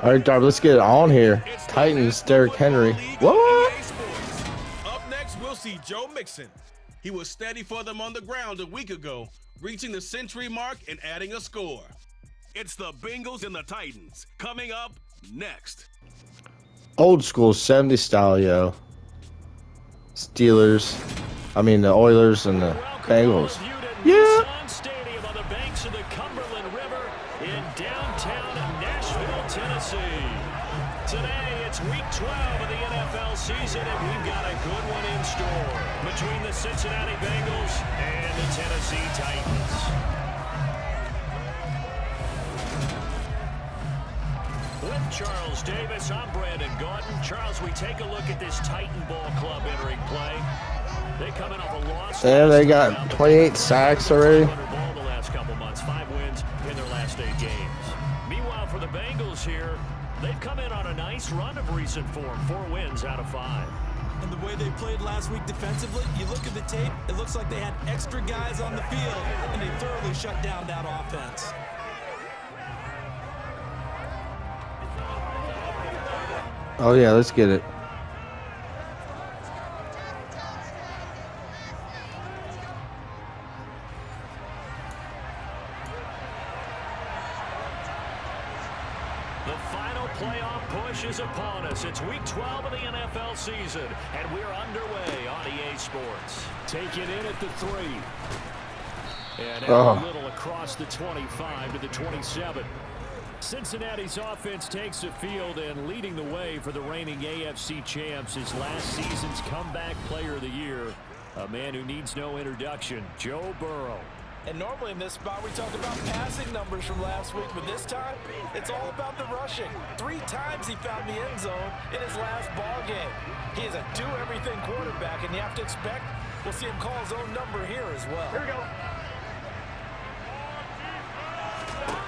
All right, Darby, let's get it on here. Titans, Derrick Henry. What? Up next, we'll see Joe Mixon. He was steady for them on the ground a week ago, reaching the century mark and adding a score. It's the Bengals and the Titans coming up next. Old school 70s style, yo. Steelers. I mean, the Oilers and the Bengals. Yeah. Stadium on the banks of the Cumberland River in downtown Nashville, Tennessee. Today, it's week 12 of the NFL season, and we've got a good one in store between the Cincinnati Bengals and the Tennessee Titans. With Charles Davis, I'm Brandon Gordon. Charles, we take a look at this Titan Ball Club entering play. They coming off a loss. Yeah, they got 28 sacks already. The last couple months, 5 wins in their last 8 games. Meanwhile, for the Bengals here, they've come in on a nice run of recent form, 4 wins out of 5. And the way they played last week defensively, you look at the tape, it looks like they had extra guys on the field, and they thoroughly shut down that offense. Oh, yeah, let's get it. The final playoff push is upon us. It's week 12 of the NFL season, and we're underway on EA Sports. Take it in at the 3. And a little across the 25 to the 27. Cincinnati's offense takes the field, and leading the way for the reigning AFC champs is last season's comeback player of the year, a man who needs no introduction, Joe Burrow. And normally in this spot we talk about passing numbers from last week, but this time it's all about the rushing. 3 times he found the end zone in his last ball game. He is a do-everything quarterback, and you have to expect we'll see him call his own number here as well. Here we go.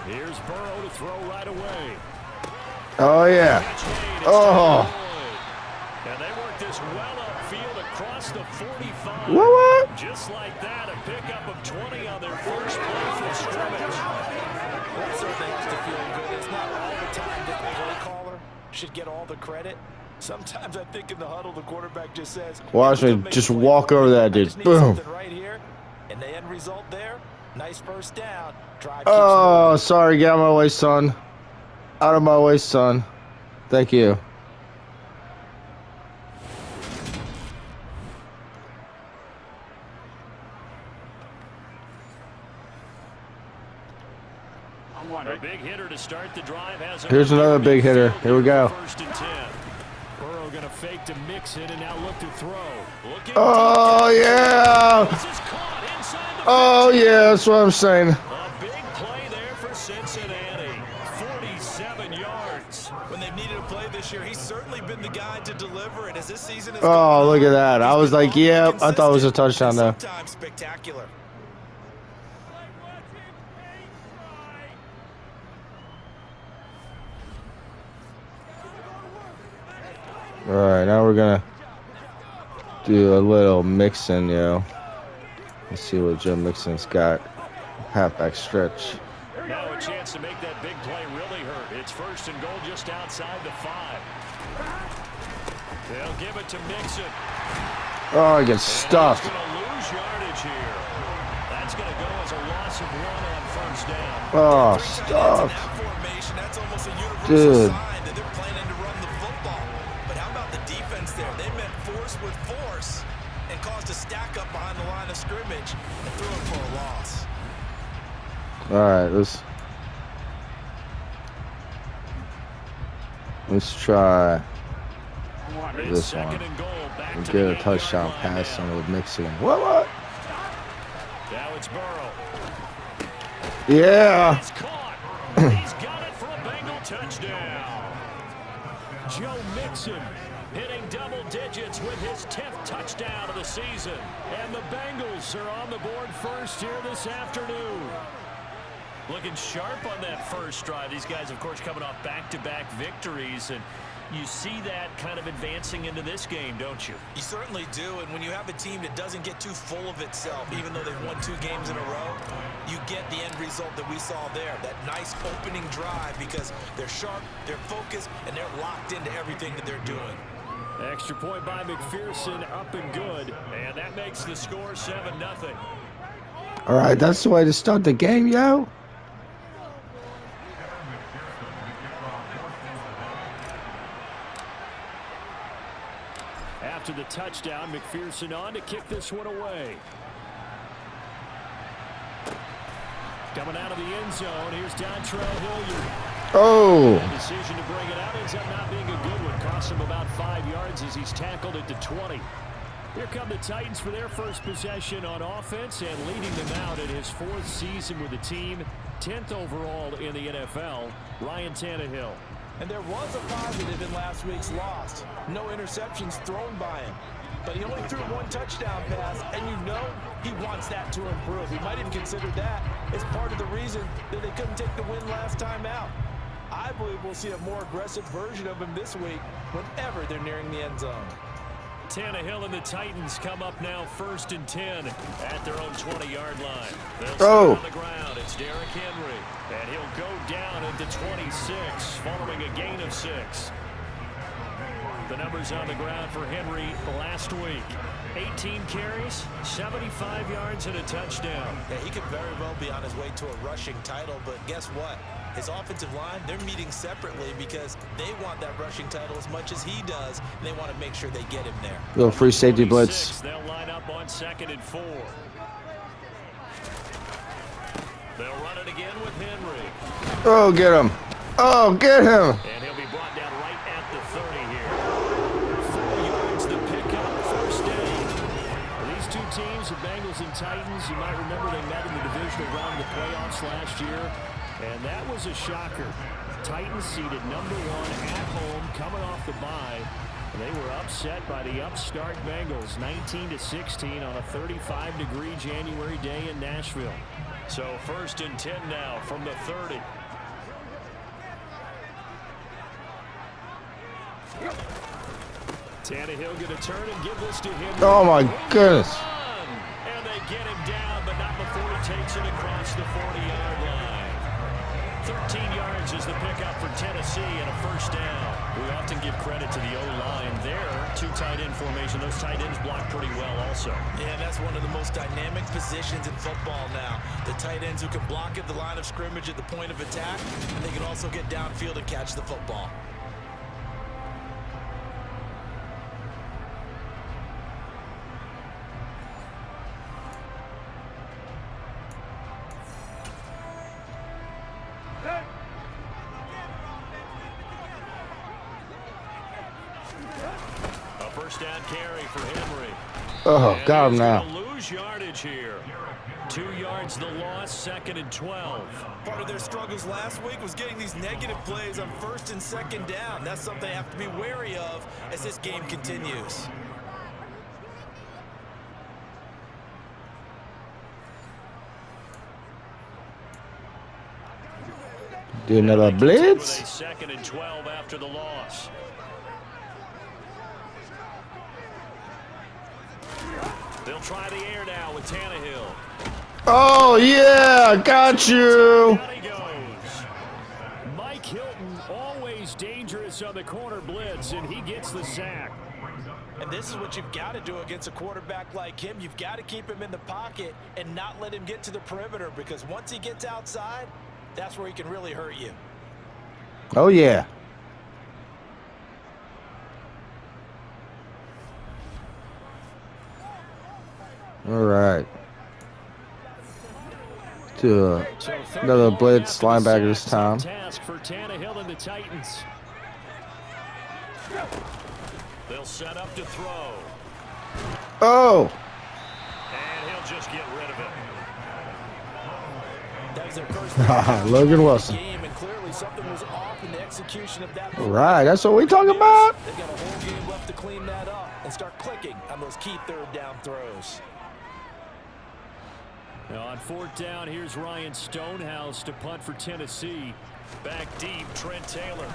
Here's Burrow to throw right away. Oh, yeah. Oh. And they work this well upfield across the 45. What? Just like that, a pickup of 20 on their first play from scrimmage. That certainly has to feel good. It's not all the time that the play caller should get all the credit. Sometimes I think in the huddle, the quarterback just says, Watch me just walk over that dude. Boom. Right here, and the end result there, nice first down. Oh, sorry. Get out of my way, son. Out of my way, son. Thank you. A big hitter to start the drive. Here's another big hitter. Here we go. First and 10. Burrow going to fake to Mixon and now look to throw. Oh, yeah. Oh, yeah. That's what I'm saying. A big play there for Cincinnati. 47 yards. When they've needed a play this year, he's certainly been the guy to deliver it as this season is Oh, look at that. I was like, yeah, I thought it was a touchdown, though. Sometimes spectacular. All right, now we're going to do a little mixing, yo. Let's see what Joe Mixon's got. Halfback stretch. Now a chance to make that big play really hurt. It's first and goal just outside the 5. They'll give it to Mixon. Oh, I get stuffed. He's going to lose yardage here. That's going to go as a loss of 1 on first down. Oh, stuffed. Dude. That they're planning to run the football. But how about the defense there? They met force with force and caused a stack up behind the line of scrimmage and threw it for a loss. All right, let's try this one. We get a touchdown pass on with Mixon. What? Now it's Burrow. Yeah. He's caught. He's got it for a Bengal touchdown. Joe Mixon hitting double digits with his 10th touchdown of the season. And the Bengals are on the board first here this afternoon. Looking sharp on that first drive. These guys, of course, coming off back-to-back victories. And You see that kind of advancing into this game, don't you? You certainly do, and when you have a team that doesn't get too full of itself, even though they've won 2 games in a row, you get the end result that we saw there, that nice opening drive, because they're sharp, they're focused, and they're locked into everything that they're doing. Extra point by McPherson, up and good, and that makes the score 7-0. All right, that's the way to start the game, yo. After the touchdown, McPherson on to kick this one away. Coming out of the end zone, here's Dontrell Hilliard. Oh. The decision to bring it out ends up not being a good one. Cost him about 5 yards as he's tackled at the 20. Here come the Titans for their first possession on offense, and leading them out in his 4th season with the team, 10th overall in the NFL, Ryan Tannehill. And there was a positive in last week's loss. No interceptions thrown by him. But he only threw 1 touchdown pass, and you know he wants that to improve. He might even consider that as part of the reason that they couldn't take the win last time out. I believe we'll see a more aggressive version of him this week whenever they're nearing the end zone. Tannehill and the Titans come up now 1st and 10 at their own 20-yard line. They'll start on the ground. It's Derrick Henry, and he'll go down at the 26 following a gain of 6. The numbers on the ground for Henry last week. 18 carries, 75 yards, and a touchdown. Yeah, he could very well be on his way to a rushing title, but guess what? His offensive line, they're meeting separately because they want that rushing title as much as he does, and they want to make sure they get him there. Little free safety blitz. They'll line up on 2nd and 4. They'll run it again with Henry. Oh, get him. Oh, get him. And he'll be brought down right at the 30 here. 4 yards the pickup, 1st down. These 2 teams, the Bengals and Titans, you might remember they met in the divisional round of the playoffs last year. And that was a shocker. Titans seeded number 1 at home, coming off the bye. They were upset by the upstart Bengals, 19-16 on a 35-degree January day in Nashville. So 1st and 10 now from the 30. Tannehill going to turn and give this to him. Oh, my goodness. And they get him down, but not before he takes it across the 40-yard line. 13 yards is the pickup for Tennessee and a 1st down. We often give credit to the O-line there. 2 tight end formation. Those tight ends block pretty well also. Yeah, that's one of the most dynamic positions in football now. The tight ends who can block at the line of scrimmage at the point of attack, and they can also get downfield and catch the football. A 1st down carry for Henry. Oh, And got him he's now. gonna lose yardage here. 2 yards the loss, 2nd and 12. Part of their struggles last week was getting these negative plays on 1st and 2nd down. That's something they have to be wary of as this game continues. Do another blitz. With a 2nd and 12 after the loss. They'll try the air now with Tannehill. Oh, yeah, got you. Down he goes. Mike Hilton, always dangerous on the corner blitz, and he gets the sack. And this is what you've got to do against a quarterback like him. You've got to keep him in the pocket and not let him get to the perimeter, because once he gets outside, that's where he can really hurt you. Oh, yeah. All right. To another blitz linebacker this time. Task for Tannehill and the Titans. They'll set up to throw. Oh. And he'll just get rid of it. That was their first Logan Wilson. game, and clearly something was off in the execution of that. All right, that's what we talking about. They've got a whole game left to clean that up and start clicking on those key 3rd down throws. Now on 4th down, here's Ryan Stonehouse to punt for Tennessee. Back deep, Trent Taylor.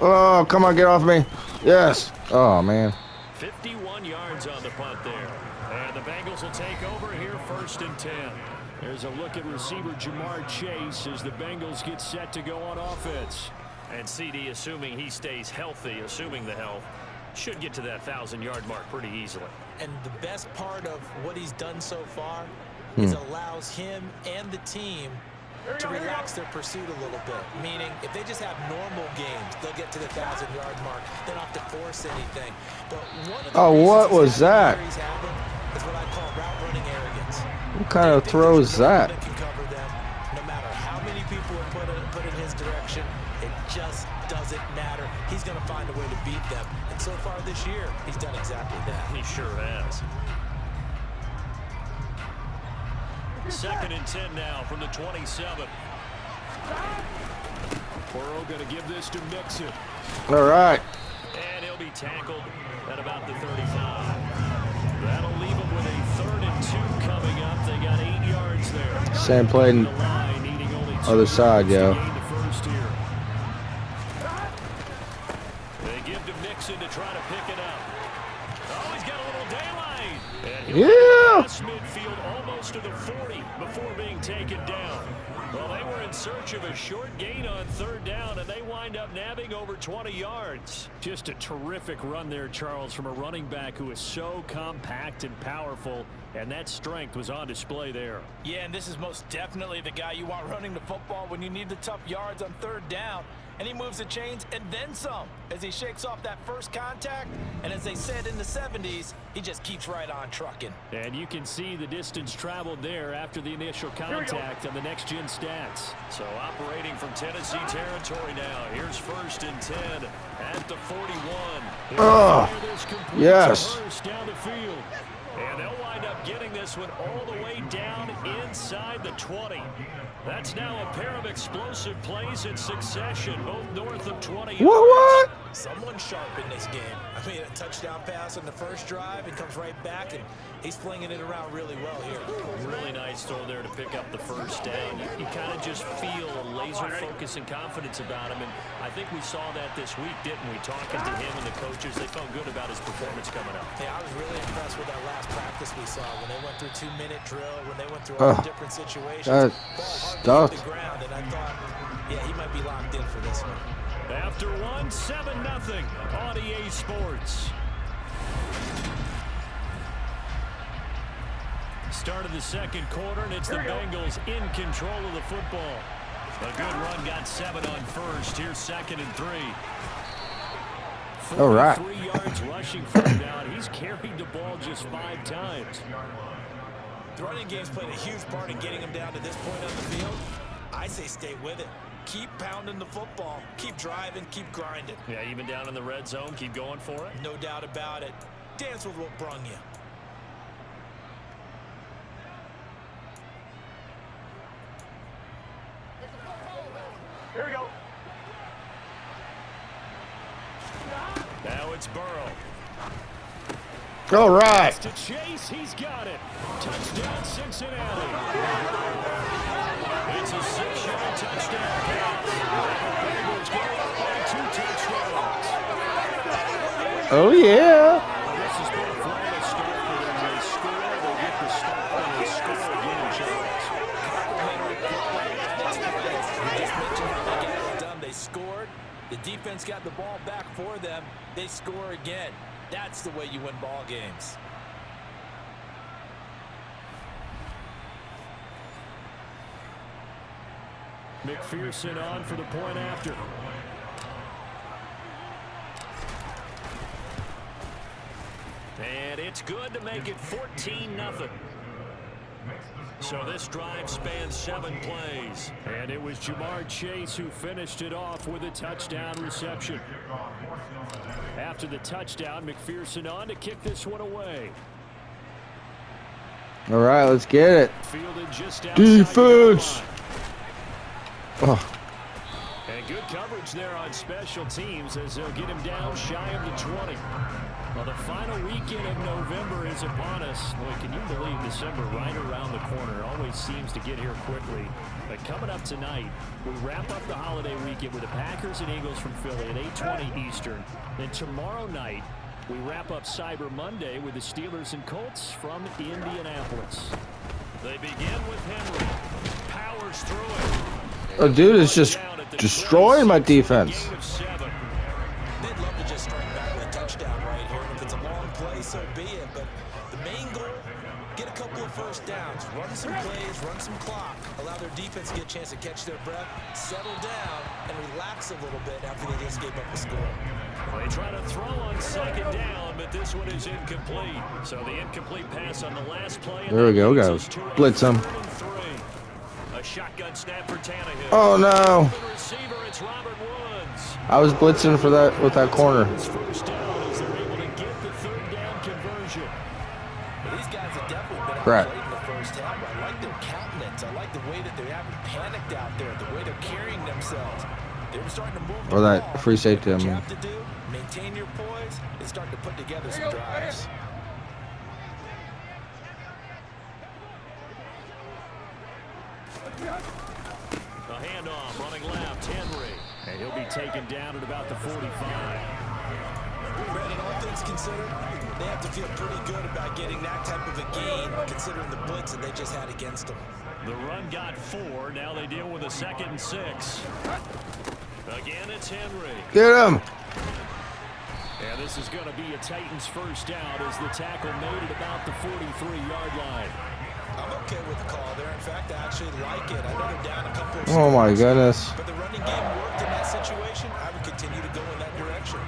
Oh, come on, get off me. Yes. Oh, man. 51 yards on the punt there. And the Bengals will take over here 1st and 10. There's a look at receiver Jamar Chase as the Bengals get set to go on offense. And CD, assuming he stays healthy, assuming the health, should get to that 1,000-yard mark pretty easily. And the best part of what he's done so far is allows him and the team to relax their pursuit a little bit. Meaning, if they just have normal games, they'll get to the 1,000-yard mark. They don't have to force anything. But one of the what was that? He's having is what I call route running arrogance. What kind of throw is that? Can cover them, no matter how many people are put in his direction. It just doesn't matter. He's going to find a way to beat them. And so far this year, he's done exactly that. He sure has. 2nd and 10 now from the 27. Burrow going to give this to Mixon. All right. And he'll be tackled at about the 35. That'll leave him with a 3rd and 2 coming up. They got 8 yards there. Same play in other side, yo. They give to Mixon to try to pick it up. Oh, he's got a little daylight. And Yeah. midfield almost to the 40 before being taken down. Well, they were in search of a short gain on 3rd down, and they wind up nabbing over 20 yards. Just a terrific run there, Charles, from a running back who is so compact and powerful, and that strength was on display there. Yeah, and this is most definitely the guy you want running the football when you need the tough yards on 3rd down. And he moves the chains and then some as he shakes off that first contact. And as they said in the 70s, he just keeps right on trucking. And you can see the distance traveled there after the initial contact on the next-gen stats. So operating from Tennessee territory now. Here's 1st and 10 at the 41. Yes. Down the field. And they'll wind up getting this one all the way down inside the 20. That's now a pair of explosive plays in succession, both north of 20 yards. What? Someone sharp in this game. I mean, a touchdown pass on the first drive and comes right back, and he's flinging it around really well here. Really nice throw there to pick up the 1st down. You kind of just feel a laser focus and confidence about him, and I think we saw that this week, didn't we? Talking to him and the coaches, they felt good about his performance coming up. Yeah, I was really impressed with that last practice we saw when they went through 2-minute drill, when they went through all the different situations. Ball hardly hit the ground, and I thought, yeah, he might be locked in for this one. After 7-0 on EA Sports. Start of the 2nd quarter, and it's the Bengals in control of the football. A good run, got 7 on 1st. Here's 2nd and 3. All right. 3 yards rushing for him now, and he's carried the ball just 5 times. The running game's played a huge part in getting him down to this point on the field. I say stay with it. Keep pounding the football. Keep driving. Keep grinding. Yeah, even down in the red zone, keep going for it. No doubt about it. Dance with what brung you. Here we go. Now it's Burrow. All right. To Chase, he's got it. Touchdown, Cincinnati. It's a 6-yard touchdown pass. Bengals go up by 2 touchdowns. Oh, yeah. This has been a flawless start for them. They score, they get the stop, and they score again, Charles. You just mentioned how they got it done. They scored. The defense got the ball back for them. They score again. That's the way you win ball games. McPherson on for the point after. And it's good to make it 14-0. So this drive spans 7 plays. And it was Jamar Chase who finished it off with a touchdown reception. After the touchdown, McPherson on to kick this one away. All right, let's get it. Fielded just outside Defense. Oh. And good coverage there on special teams as they'll get him down shy of the 20. Well, the final weekend of November is upon us. Boy, can you believe December right around the corner? It always seems to get here quickly. But coming up tonight, we wrap up the holiday weekend with the Packers and Eagles from Philly at 8:20 Eastern. Then tomorrow night, we wrap up Cyber Monday with the Steelers and Colts from Indianapolis. They begin with Henry. Powers through it. Oh, dude is just destroying my defense. They'd love to just strike back with a touchdown right here. And if it's a long play, so be it. But the main goal, get a couple of first downs, run some plays, run some clock, allow their defense to get a chance to catch their breath, settle down, and relax a little bit after they just gave up a score. They try to throw on second down, but this one is incomplete. So the incomplete pass on the last play. There we go, guys. Blitz him. A shotgun snap for Tannehill. Oh no! The receiver, it's Robert Woods. I was blitzing for that with that corner. First down as they're able to get the third down conversion. Well, these guys have definitely been Crap. outplayed in the first half. I like their countenance. I like the way that they haven't panicked out there, the way they're carrying themselves. They're starting to move the Or that ball. free safety, I What you mean. have to do, maintain your poise and start to put together some drives. A handoff, running left, Henry. And he'll be taken down at about the 45. Brandon, all things considered, they have to feel pretty good about getting that type of a gain, considering the blitz that they just had against them. The run got 4. Now they deal with a 2nd and 6. Again, it's Henry. Get him! And this is going to be a Titans first down as the tackle made at about the 43-yard line. I'm okay with the call there. In fact, I actually like it. I know they're down a couple of Oh my scores, goodness. but the running game worked in that situation. I would continue to go in that direction.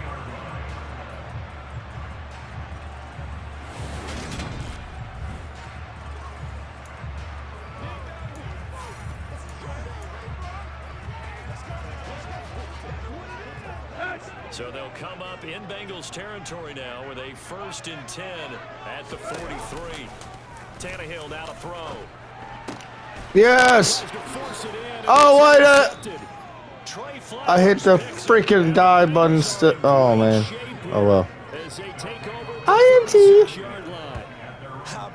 So they'll come up in Bengals territory now with a 1st and 10 at the 43. Tannehill now to throw. Yes! Oh, I hit the freaking die button. Oh man. Oh well. INT.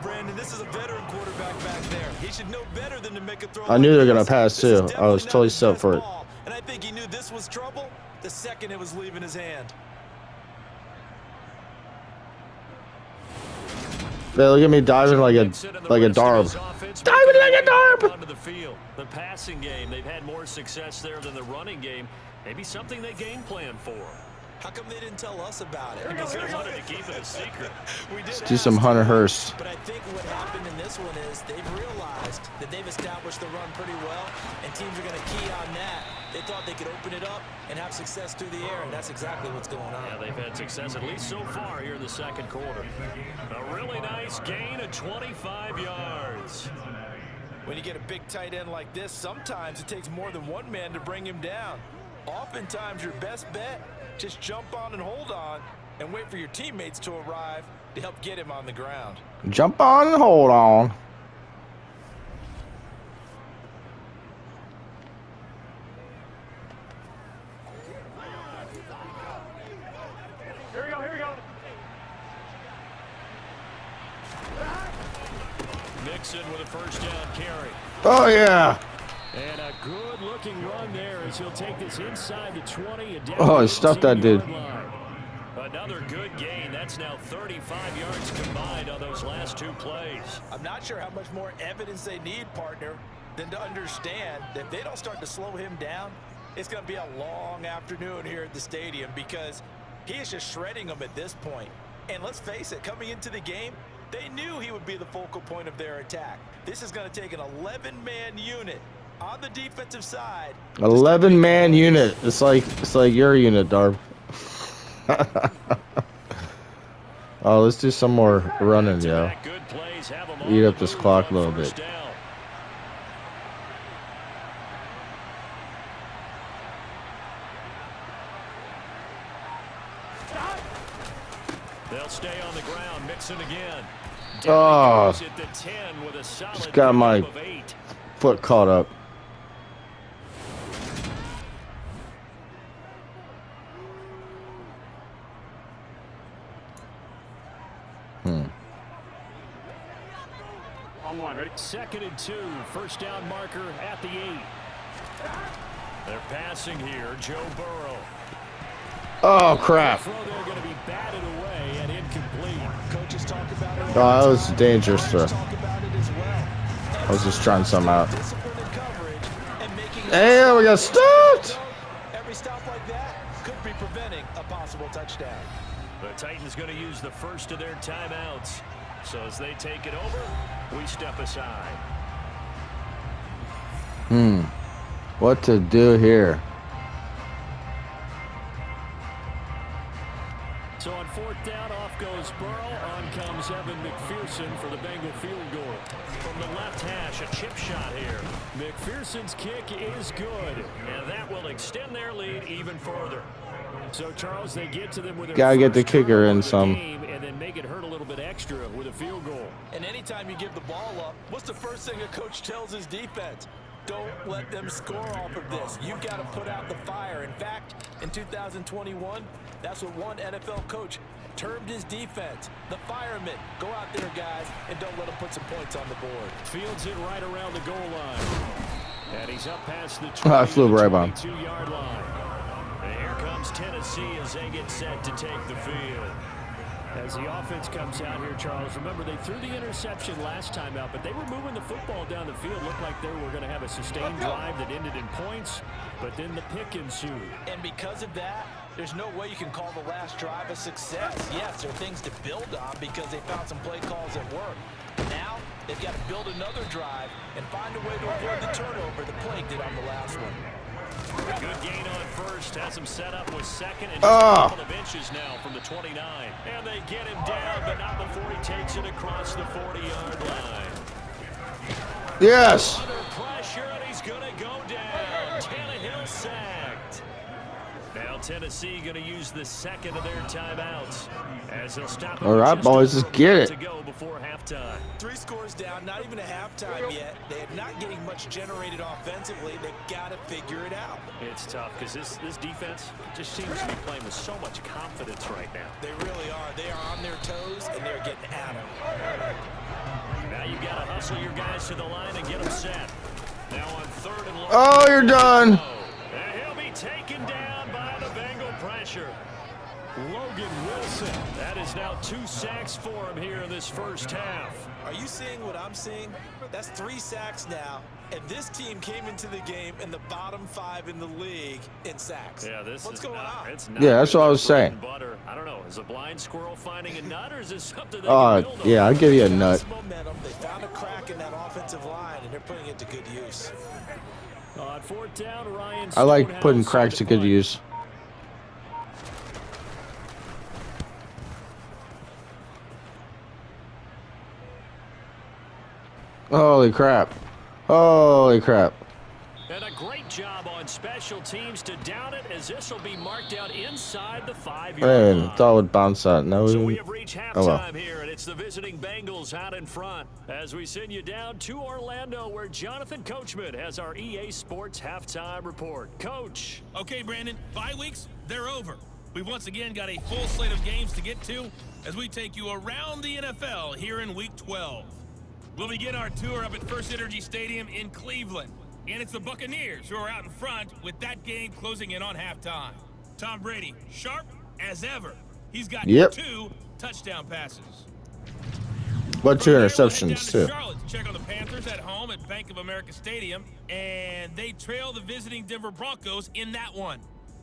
Brandon, this is a veteran quarterback back there. He should know better than to make a throw. I knew they were gonna pass too. I was totally set for it. And I think he knew this was trouble the second it was leaving his hand. They look at me diving like a darb. Diving like a darb. Onto the field. The passing game, they've had more success there than the running game. Maybe something they game plan for. How come they didn't tell us about it? Because they wanted to keep it a secret. Let's do some Hunter Hearst. But I think what happened in this one is they've realized that they've established the run pretty well, and teams are going to key on that. They thought they could open it up and have success through the air, and that's exactly what's going on. Yeah, they've had success at least so far here in the second quarter. A really nice gain of 25 yards. When you get a big tight end like this, sometimes it takes more than one man to bring him down. Oftentimes, your best bet, just jump on and hold on and wait for your teammates to arrive to help get him on the ground. Jump on and hold on. Here we go. Mixon with a first down carry. Oh yeah. And a good-looking run there as he'll take this inside the 20 and down. Oh, he stuffed that dude. Another good gain. That's now 35 yards combined on those last 2 plays. I'm not sure how much more evidence they need, partner, than to understand that if they don't start to slow him down, it's going to be a long afternoon here at the stadium because he is just shredding them at this point. And let's face it, coming into the game, they knew he would be the focal point of their attack. This is going to take an 11-man unit on the defensive side. 11-man unit. It's like your unit, Darb. Oh, let's do some more running, yo. Eat up this clock a little bit. They'll stay on the ground. Mixon again. Oh, just got my foot caught up. On one, ready? 2nd and 2. First down marker at the 8. They're passing here. Joe Burrow. Oh, crap. Throw there going to be batted away and incomplete. Coaches talk about it. Oh, that was a dangerous throw. Talk about it as well. I was just trying something out. Discipline and coverage and making Hey, we got stopped. every stop like that could be preventing a possible touchdown. The Titans going to use the first of their timeouts. So as they take it over, we step aside. What to do here? So on 4th down, off goes Burrow. On comes Evan McPherson for the Bengal field goal. From the left hash, a chip shot here. McPherson's kick is good, and that will extend their lead even further. So, Charles, they get to them with their Gotta get the first kicker in turnover of the some. game and then make it hurt a little bit extra with a field goal. And anytime you give the ball up, what's the first thing a coach tells his defense? Don't let them score off of this. You've got to put out the fire. In fact, in 2021, that's what one NFL coach termed his defense. The firemen. Go out there, guys, and don't let them put some points on the board. Fields it right around the goal line. And he's up past the I flew right by him. 22-yard line. And here comes Tennessee as they get set to take the field. As the offense comes out here, Charles, remember they threw the interception last time out, but they were moving the football down the field. Looked like they were going to have a sustained drive that ended in points, but then the pick ensued. And because of that, there's no way you can call the last drive a success. Yes, there are things to build on because they found some play calls that work. Now, they've got to build another drive and find a way to avoid the turnover the play did on the last one. Good gain on first. Has him set up with second and just a couple of inches now from the 29. And they get him down, but not before he takes it across the 40-yard line. Yes. Under pressure, and he's going to go down. Tannehill sacked. Now Tennessee going to use the second of their timeouts as they'll stop. All right, boys, let's get it. To go before halftime. 3 scores down, not even a halftime yet. They're not getting much generated offensively. They've got to figure it out. It's tough because this defense just seems to be playing with so much confidence right now. They really are. They are on their toes, and they're getting at them. Now you got to hustle your guys to the line and get them set. Now on 3rd and long. Oh, you're done. And he'll be taken down by the Bengal pressure. Logan Wilson. That is now 2 sacks for him here in this first half. Are you seeing what I'm seeing? That's 3 sacks now, and this team came into the game in the bottom 5 in the league in sacks. Yeah, What's going on? It's not Yeah, that's what I was saying. Butter. I don't know. Is a blind squirrel finding a nut, or is this something they Oh, can build yeah, on? I'll give you a nut. Momentum. They found a crack in that offensive line, and they're putting it to good use. On 4th down, Ryan I like Stonehouse putting cracks to good punt. use. Holy crap. Holy crap. And a great job on special teams to down it, as this will be marked out inside the 5-yard Man, line. thought it would bounce out. No, So we have reached halftime oh, well. here, and it's the visiting Bengals out in front as we send you down to Orlando, where Jonathan Coachman has our EA Sports halftime report. Coach. Okay, Brandon, bye weeks, they're over. We've once again got a full slate of games to get to as we take you around the NFL here in Week 12. We'll begin our tour up at First Energy Stadium in Cleveland. And it's the Buccaneers who are out in front with that game closing in on halftime. Tom Brady, sharp as ever. He's got 2 touchdown passes. But 2 From there, we'll head interceptions, down to too. Charlotte to check on the Panthers at home at Bank of America Stadium. And they trail the visiting Denver Broncos in that one.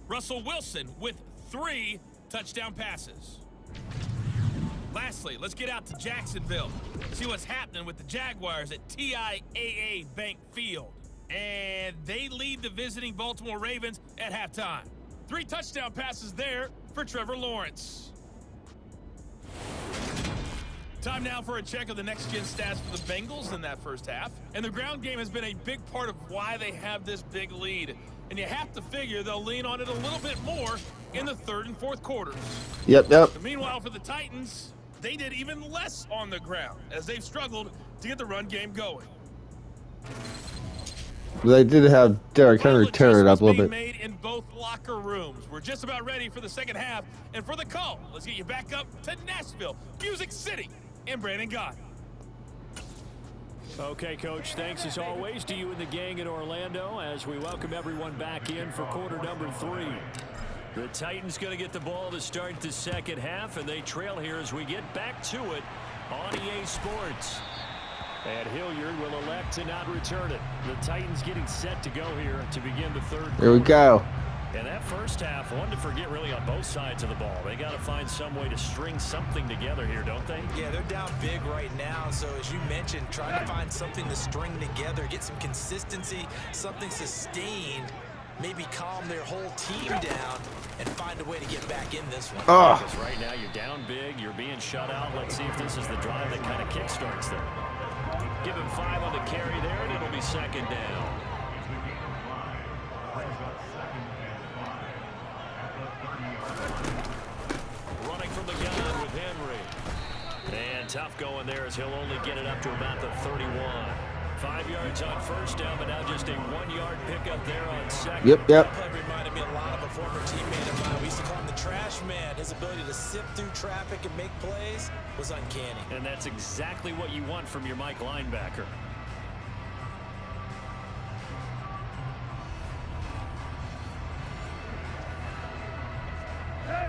Russell Wilson with 3 touchdown passes. Lastly, let's get out to Jacksonville. See what's happening with the Jaguars at TIAA Bank Field. And they lead the visiting Baltimore Ravens at halftime. 3 touchdown passes there for Trevor Lawrence. Time now for a check of the next-gen stats for the Bengals in that first half. And the ground game has been a big part of why they have this big lead. And you have to figure they'll lean on it a little bit more in the 3rd and 4th quarters. Yep. But meanwhile, for the Titans, they did even less on the ground as they've struggled to get the run game going. They did have Derrick Henry tear it up a little bit. Made in both locker rooms. We're just about ready for the second half. And for the call, let's get you back up to Nashville, Music City, and Brandon Gott. Okay, Coach, thanks as always to you and the gang in Orlando as we welcome everyone back in for quarter number 3. The Titans going to get the ball to start the second half, and they trail here as we get back to it on EA Sports. And Hilliard will elect to not return it. The Titans getting set to go here to begin the third quarter. Here we go. And that first half, one to forget really on both sides of the ball. They got to find some way to string something together here, don't they? Yeah, they're down big right now. So as you mentioned, trying to find something to string together, get some consistency, something sustained, maybe calm their whole team down and find a way to get back in this one. Because right now you're down big, you're being shut out. Let's see if this is the drive that kind of kickstarts them. Give him 5 on the carry there, and it'll be second down. Running from the gun with Henry. And tough going there as he'll only get it up to about the 31. 5 yards on first down, but now just a 1-yard pickup there on second. Yep. That play reminded me a lot of a former teammate of mine. We used to call him the trash man. His ability to sift through traffic and make plays was uncanny. And that's exactly what you want from your Mike linebacker.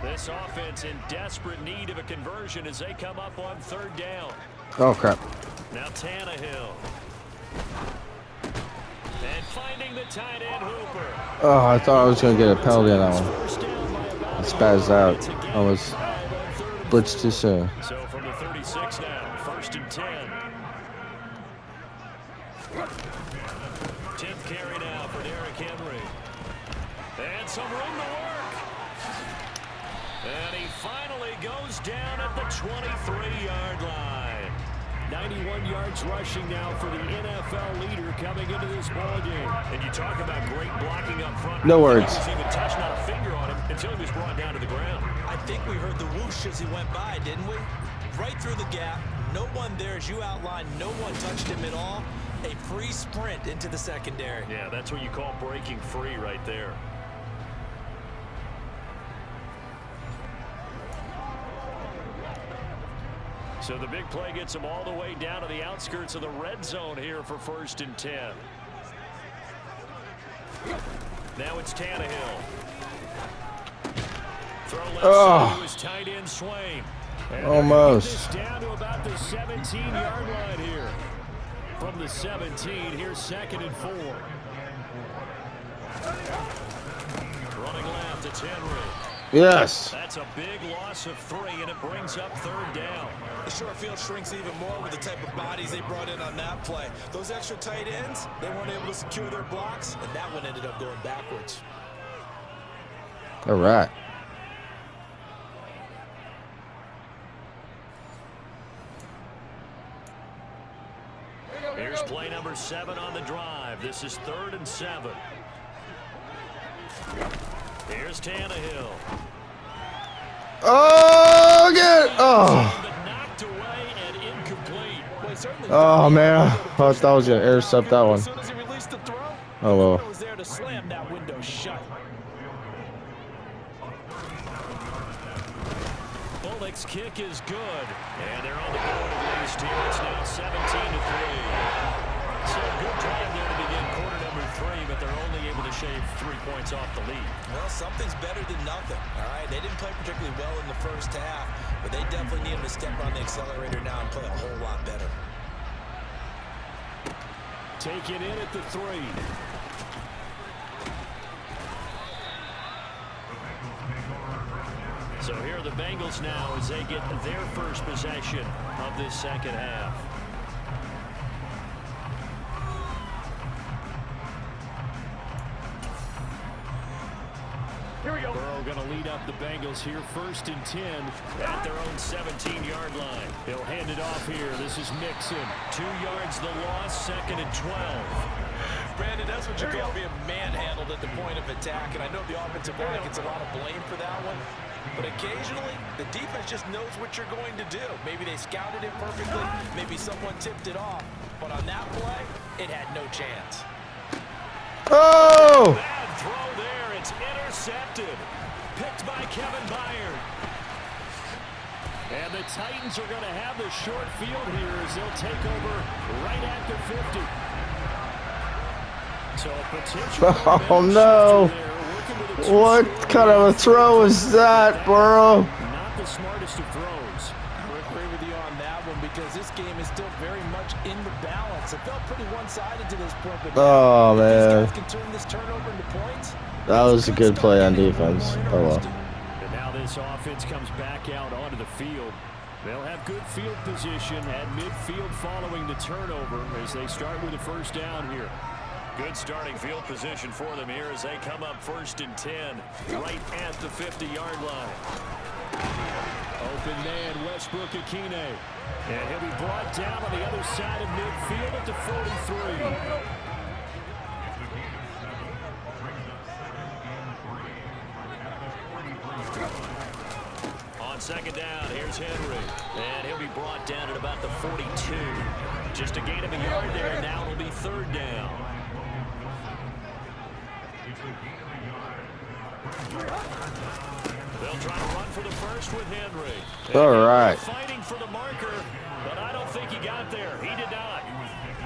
This offense in desperate need of a conversion as they come up on third down. Oh, crap. Now Tannehill. And finding the tight end Hooper. Oh, I thought I was going to get a penalty on that one. I spazzed out. I was blitzed too soon. So from the 36 now, 1st and 10. 10th carry now for Derrick Henry. And some room to work. And he finally goes down at the 23-yard line. 91 yards rushing now for the NFL leader coming into this ballgame. And you talk about great blocking up front. No words. He wasn't even touched, not a finger on him until he was brought down to the ground. I think we heard the whoosh as he went by, didn't we? Right through the gap. No one there, as you outlined. No one touched him at all. A free sprint into the secondary. Yeah, that's what you call breaking free right there. So the big play gets him all the way down to the outskirts of the red zone here for 1st and 10. Now it's Tannehill. Throw left side to his tight end Swain. And Almost. down to about the 17-yard line here. From the 17, here's 2nd and 4. Running left, it's Henry. Yes. That's a big loss of 3, and it brings up 3rd down. The short field shrinks even more with the type of bodies they brought in on that play. Those extra tight ends, they weren't able to secure their blocks, and that one ended up going backwards. All right. Here's play number 7 on the drive. This is 3rd and 7. Here's Tannehill. Oh, get it. Oh. Knocked away and incomplete. Oh, man. I thought I was going to intercept that one. As soon as he released the throw, Oh, well. it was there to slam that window shut. Bullock's kick is good. And they're on the board at least here. It's now 17-3. So good drive there to begin quarter number 3, but they're only able to shave 3 points off the lead. Well, something's better than nothing, all right? They didn't play particularly well in the first half, but they definitely need him to step on the accelerator now and play a whole lot better. Taken in at the 3. So here are the Bengals now as they get their first possession of this second half. Here we go. Burrow going to lead up the Bengals here, 1st and 10 at their own 17-yard line. They'll hand it off here. This is Mixon. 2 yards the loss, 2nd and 12. Brandon, that's what you call being manhandled at the point of attack, and I know the offensive line gets a lot of blame for that one, but occasionally the defense just knows what you're going to do. Maybe they scouted it perfectly, maybe someone tipped it off, but on that play, it had no chance. Oh! Bad throw there. It's intercepted. Picked by Kevin Byard. And the Titans are going to have the short field here as they'll take over right at the 50. So a potential Oh no! What kind of a throw is that, bro? Not the smartest of throws. I agree with you on that one because this game is still very much in the balance. It felt pretty one-sided to this point, but Oh now, if these man, guys can turn this turnover into points, that was a good play on defense. Oh well. And now this offense comes back out onto the field. They'll have good field position at midfield following the turnover as they start with the first down here. Good starting field position for them here as they come up 1st and 10 right at the 50-yard line. Open man, Westbrook Akine. And he'll be brought down on the other side of midfield at the 43. On 2nd down, here's Henry. And he'll be brought down at about the 42. Just a gain of a yard there, and now it'll be 3rd down. They'll try to run for the first with Henry. All right. Fighting for the marker, but I don't think he got there. He did not.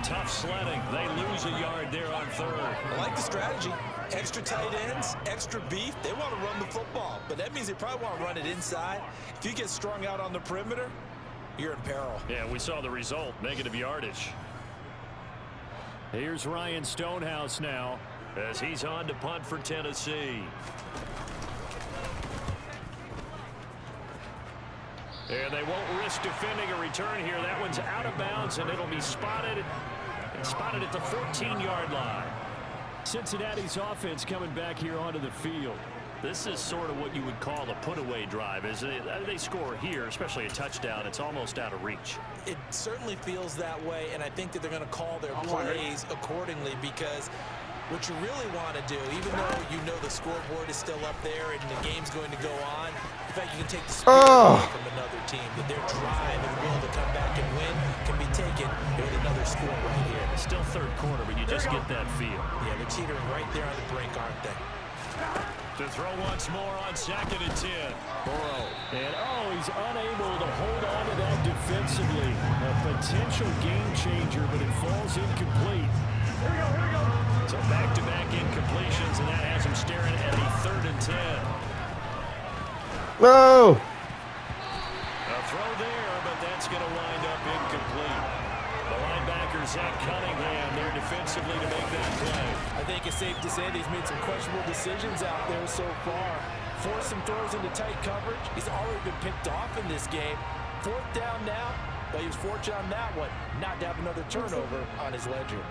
Tough sledding. They lose a yard there on 3rd. I like the strategy. Extra tight ends, extra beef. They want to run the football, but that means they probably want to run it inside. If you get strung out on the perimeter, you're in peril. Yeah, we saw the result. Negative yardage. Here's Ryan Stonehouse now as he's on to punt for Tennessee. And they won't risk defending a return here. That one's out of bounds, and it'll be spotted at the 14-yard line. Cincinnati's offense coming back here onto the field. This is sort of what you would call a put-away drive. As they score here, especially a touchdown, it's almost out of reach. It certainly feels that way, and I think that they're going to call their plays accordingly because what you really want to do, even though you know the scoreboard is still up there and the game's going to go on, in fact, you can take the spirit away from another team, that their drive and will to come back and win can be taken with another score right here. It's still 3rd quarter, but you just get that feel. Yeah, they're teetering right there on the brink, aren't they? To throw once more on 2nd and 10. Burrow. And he's unable to hold on to that defensively. A potential game changer, but it falls incomplete. Here we go. So back-to-back incompletions, and that has him staring at a 3rd and 10. No. A throw there, but that's going to wind up incomplete. The linebacker, Zach Cunningham, there defensively to make that play. I think it's safe to say that he's made some questionable decisions out there so far. Forced some throws into tight coverage. He's already been picked off in this game. 4th down now, but he was fortunate on that one not to have another turnover on his ledger.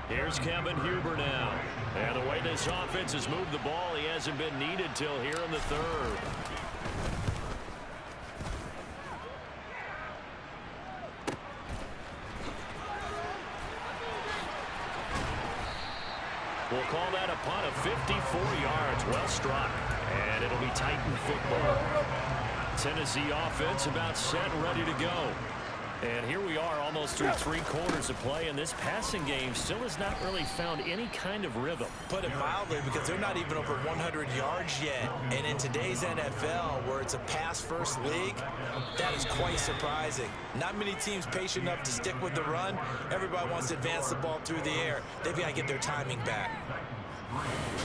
Here's Kevin Huber now. And the way this offense has moved the ball, he hasn't been needed till here in the 3rd. We'll call that a punt of 54 yards. Well struck. And it'll be Titan football. Tennessee offense about set and ready to go. And here we are almost through 3 quarters of play, and this passing game still has not really found any kind of rhythm. Put it mildly, because they're not even over 100 yards yet. And in today's NFL, where it's a pass-first league, that is quite surprising. Not many teams patient enough to stick with the run. Everybody wants to advance the ball through the air. They've got to get their timing back.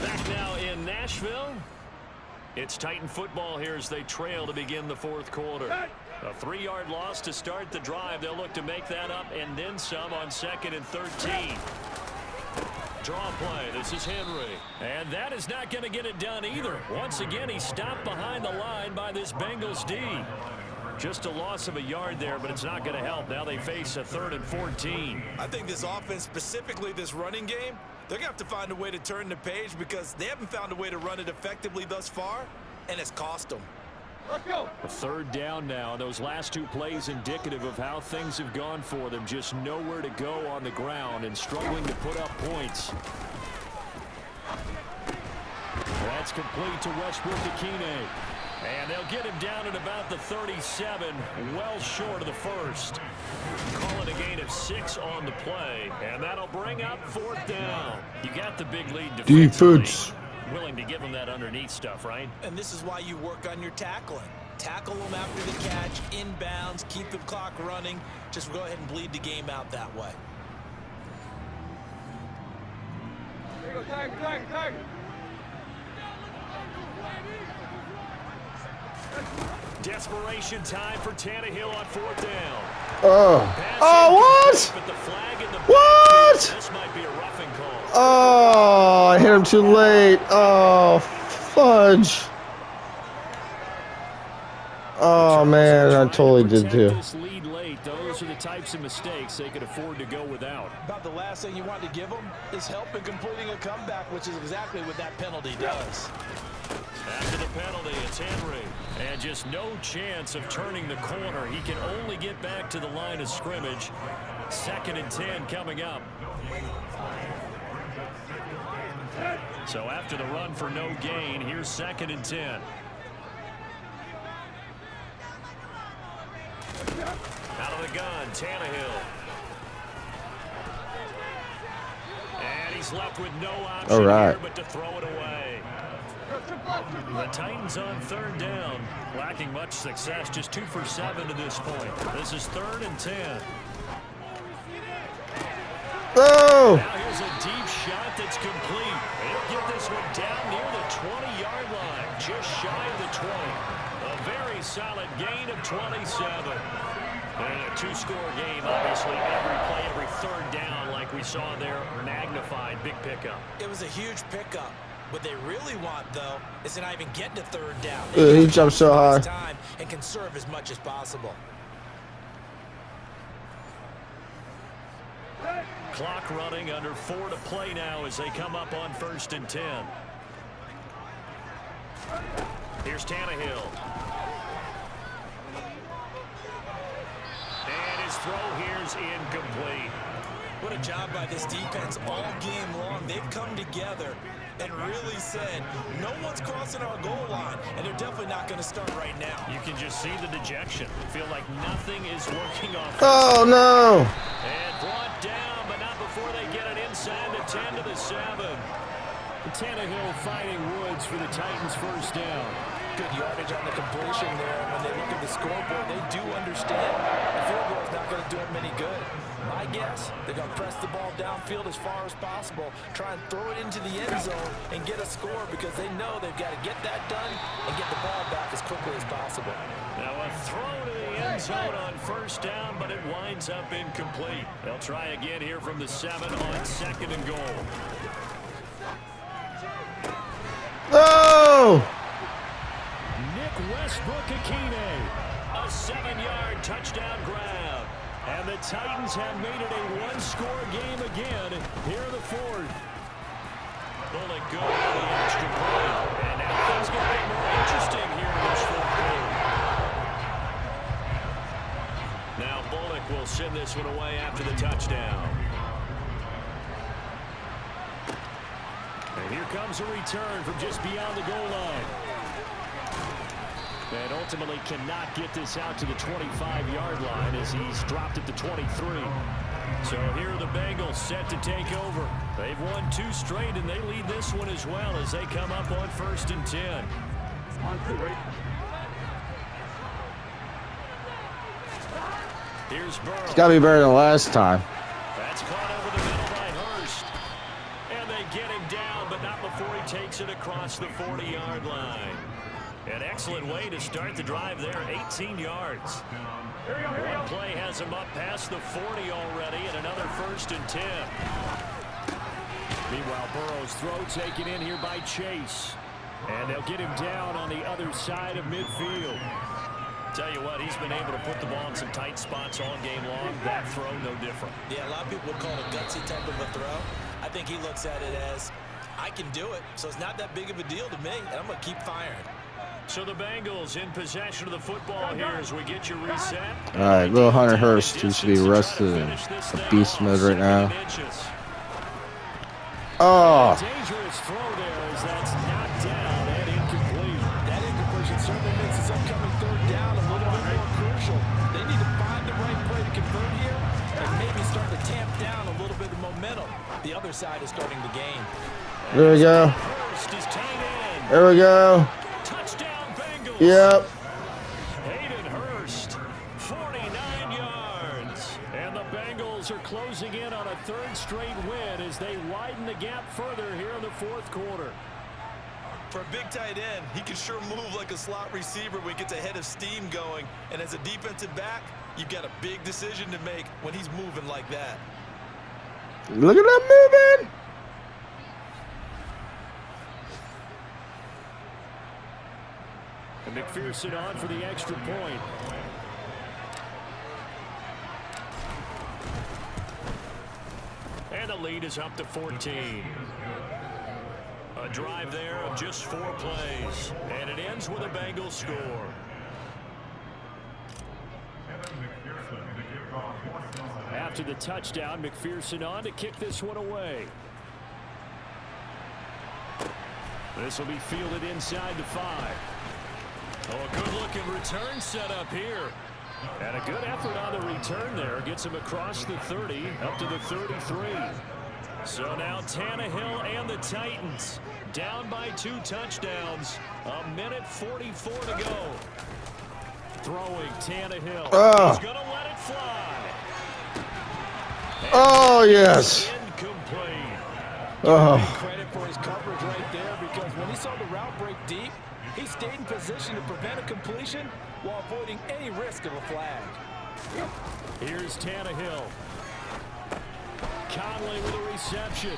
Back now in Nashville. It's Titan football here as they trail to begin the 4th quarter. A 3-yard loss to start the drive. They'll look to make that up and then some on 2nd and 13. Draw play. This is Henry. And that is not going to get it done either. Once again, he's stopped behind the line by this Bengals D. Just a loss of a yard there, but it's not going to help. Now they face a 3rd and 14. I think this offense, specifically this running game, they're going to have to find a way to turn the page because they haven't found a way to run it effectively thus far, and it's cost them. Let's go. A 3rd down now. Those last 2 plays indicative of how things have gone for them. Just nowhere to go on the ground and struggling to put up points. That's complete to Westbrook Akine. And they'll get him down at about the 37, well short of the 1st. Call it a gain of 6 on the play, and that'll bring up 4th down. You got the big lead defensively. Defense. willing to give him that underneath stuff, right? And this is why you work on your tackling. Tackle them after the catch, inbounds, keep the clock running. Just go ahead and bleed the game out that way. Desperation time for Tannehill on 4th down. What? But the flag in the What? This might be a roughing call. Oh, I hit him too late. Oh, fudge. Oh, man, I totally did too. This lead late. Those are the types of mistakes they could afford to go without. About the last thing you want to give them is help in completing a comeback, which is exactly what that penalty does. After the penalty, it's Henry. And just no chance of turning the corner. He can only get back to the line of scrimmage. 2nd and 10 coming up. So after the run for no gain, here's 2nd and 10. Out of the gun, Tannehill. And he's left with no option here but to throw it away. The Titans on 3rd down, lacking much success, just 2 for 7 to this point. This is 3rd and 10. Oh! Now here's a deep shot that's complete. He'll get this one down near the 20-yard line, just shy of the 20. A very solid gain of 27. And a 2-score game, obviously, every play, every 3rd down, like we saw there, magnified, big pickup. It was a huge pickup. What they really want, though, is to not even get to 3rd down. He jumped so high. Time and conserve as much as possible. Clock running, under 4 to play now as they come up on 1st and 10. Here's Tannehill. And his throw here's incomplete. What a job by this defense all game long. They've come together and really said, no one's crossing our goal line, and they're definitely not going to start right now. You can just see the dejection. Feel like nothing is working off. Oh, no. And brought down, but not before they get it inside the 10 to the 7. Tannehill fighting Woods for the Titans' 1st down. Good yardage on the completion there. When they look at the scoreboard, they do understand the field goal is not going to do them any good. My guess, they're going to press the ball downfield as far as possible, try and throw it into the end zone and get a score because they know they've got to get that done and get the ball back as quickly as possible. Now a throw to the end zone on 1st down, but it winds up incomplete. They'll try again here from the 7 on 2nd and goal. Oh! Nick Westbrook-Akine, a 7-yard touchdown grab. And the Titans have made it a 1-score game again here in the 4th. Bullock good for the extra point. And now things get a bit more interesting here in this 4th quarter. Now Bullock will send this one away after the touchdown. And here comes a return from just beyond the goal line. And ultimately cannot get this out to the 25-yard line as he's dropped at the 23. So here are the Bengals set to take over. They've won 2 straight, and they lead this one as well as they come up on 1st and 10. Here's Burrow. It's got to be better than last time. That's caught over the middle by Hurst. And they get him down, but not before he takes it across the 40-yard line. An excellent way to start the drive there, 18 yards. One play has him up past the 40 already, and another 1st and 10. Meanwhile, Burrow's throw taken in here by Chase. And they'll get him down on the other side of midfield. Tell you what, he's been able to put the ball in some tight spots all game long. That throw, no different. Yeah, a lot of people would call it a gutsy type of a throw. I think he looks at it as, I can do it, so it's not that big of a deal to me, and I'm going to keep firing. So the Bengals in possession of the football here as we get you reset. All right, little Hunter Hurst, he should be arrested in a beast mode right now. Oh. Dangerous throw there as that's knocked down and incomplete. That incompletion certainly makes this upcoming 3rd down a little bit more crucial. They need to find the right play to convert here and maybe start to tamp down a little bit of momentum. The other side is starting to gain. There we go. Hurst is There we go. Touchdown, Bengals. Yep. Hayden Hurst, 49 yards. And the Bengals are closing in on a third straight win as they widen the gap further here in the fourth quarter. For a big tight end, he can sure move like a slot receiver when he gets a head of steam going. And as a defensive back, you've got a big decision to make when he's moving like that. Look at that moving. And McPherson on for the extra point. And the lead is up to 14. A drive there of just 4 plays. And it ends with a Bengals score. After the touchdown, McPherson on to kick this one away. This will be fielded inside the 5. Oh, a good-looking return set up here. And a good effort on the return there. Gets him across the 30, up to the 33. So now Tannehill and the Titans down by 2 touchdowns. A minute 44 to go. Throwing Tannehill. He's going to let it fly. Oh, yes. Incomplete. Oh. Credit for his coverage right there, because when he saw the route break deep, he stayed in position to prevent a completion while avoiding any risk of a flag. Here's Tannehill. Conley with a reception.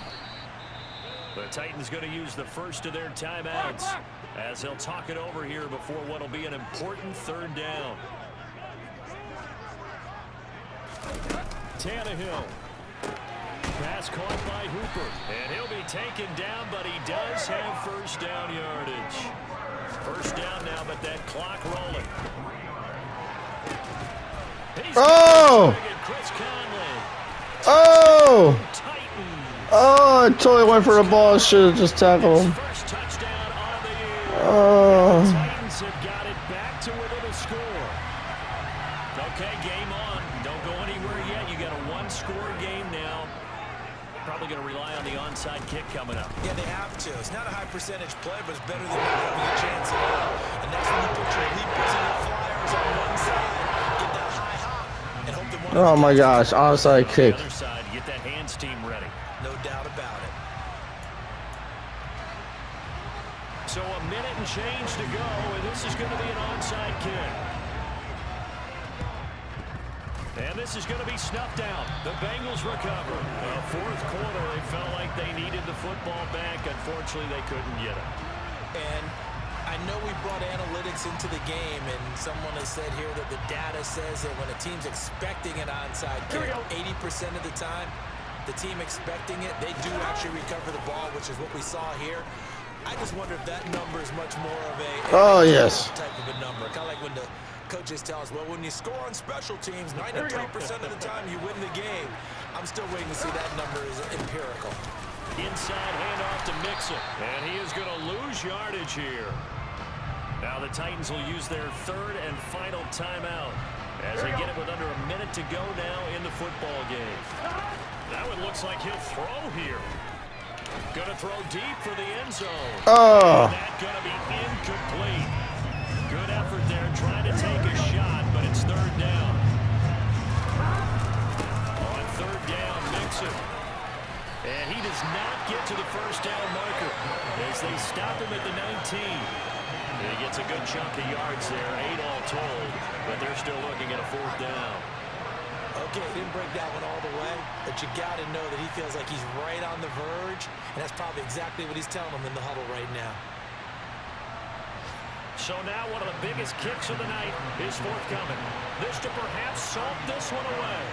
The Titans going to use the first of their timeouts as they'll talk it over here before what will be an important third down. Tannehill. Pass caught by Hooper. And he'll be taken down, but he does have first down yardage. First down now, but that clock rolling. Oh! Chris Conley. Oh! Titans. Oh, I totally went for the ball. Should have just tackled him. First touchdown on the year. Oh. The Titans have got it back to within a score. Okay, game on. Don't go anywhere yet. You got a one-score game now. Probably going to rely on the onside kick coming up. Yeah, they have to. It's not a high percentage play, but it's better than not having a chance at all. And that's when you put your leapers and your flyers on one side, get that high hop, and hope that one Oh my gosh, onside kick. The other side, get that hands team ready. No doubt about it. So a minute and change to go, and this is going to be an onside kick. And this is going to be snuffed out. The Bengals recover. Fourth quarter, they felt like they needed the football back. Unfortunately, they couldn't get it. And I know we brought analytics into the game, and someone has said here that the data says that when a team's expecting an onside kick, 80% of the time, the team expecting it, they do actually recover the ball, which is what we saw here. I just wonder if that number is much more of a yes, type of a number. Kind of like when the coaches tell us, well, when you score on special teams, 93% of the time you win the game. I'm still waiting to see that number is empirical. Inside handoff to Mixon, and he is going to lose yardage here. Now the Titans will use their third and final timeout as they get it with under a minute to go now in the football game. That one looks like he'll throw here. Going to throw deep for the end zone. Oh. And that's going to be incomplete. Good effort there trying to take a shot, but it's third down. On third down, Mixon. And he does not get to the first down marker as they stop him at the 19. And he gets a good chunk of yards there, 8 all told, but they're still looking at a fourth down. Okay, he didn't break that one all the way, but you got to know that he feels like he's right on the verge, and that's probably exactly what he's telling them in the huddle right now. So now one of the biggest kicks of the night is forthcoming. This to perhaps salt this one away.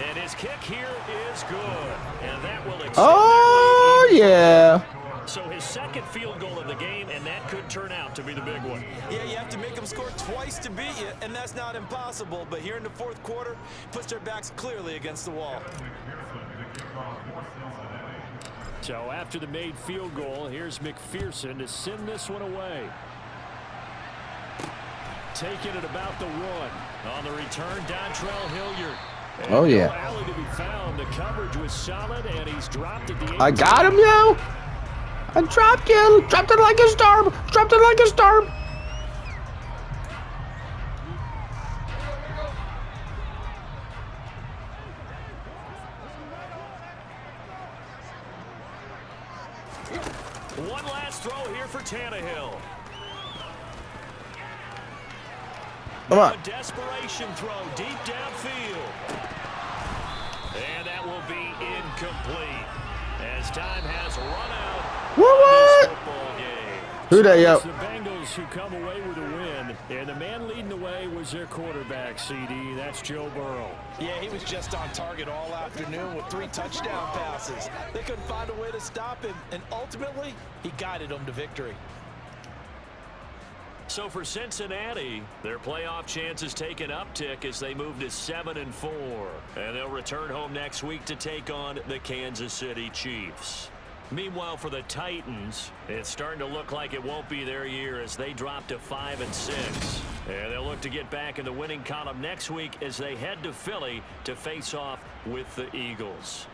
And his kick here is good. And that will extend Oh, yeah. So his second field goal of the game, and that could turn out to be the big one. Yeah, you have to make them score twice to beat you, and that's not impossible. But here in the fourth quarter, puts their backs clearly against the wall. So after the made field goal, here's McPherson to send this one away. taken at about the 1. On the return, Dontrell Hilliard. And Oh, yeah. no alley to be found. The coverage was solid, and he's dropped at the 18. I got him, yo. I dropped you. Dropped it like a star. Dropped it like a star. One last throw here for Tannehill. Come on. A desperation throw deep downfield. And that will be incomplete as time has run out What? of this football game. Who that, yo? It's the Bengals who come away with a win, and the man leading the way was their quarterback, CD. That's Joe Burrow. Yeah, he was just on target all afternoon with 3 touchdown passes. They couldn't find a way to stop him, and ultimately, he guided them to victory. So for Cincinnati, their playoff chances take an uptick as they move to 7-4. And they'll return home next week to take on the Kansas City Chiefs. Meanwhile, for the Titans, it's starting to look like it won't be their year as they drop to 5-6. And they'll look to get back in the winning column next week as they head to Philly to face off with the Eagles.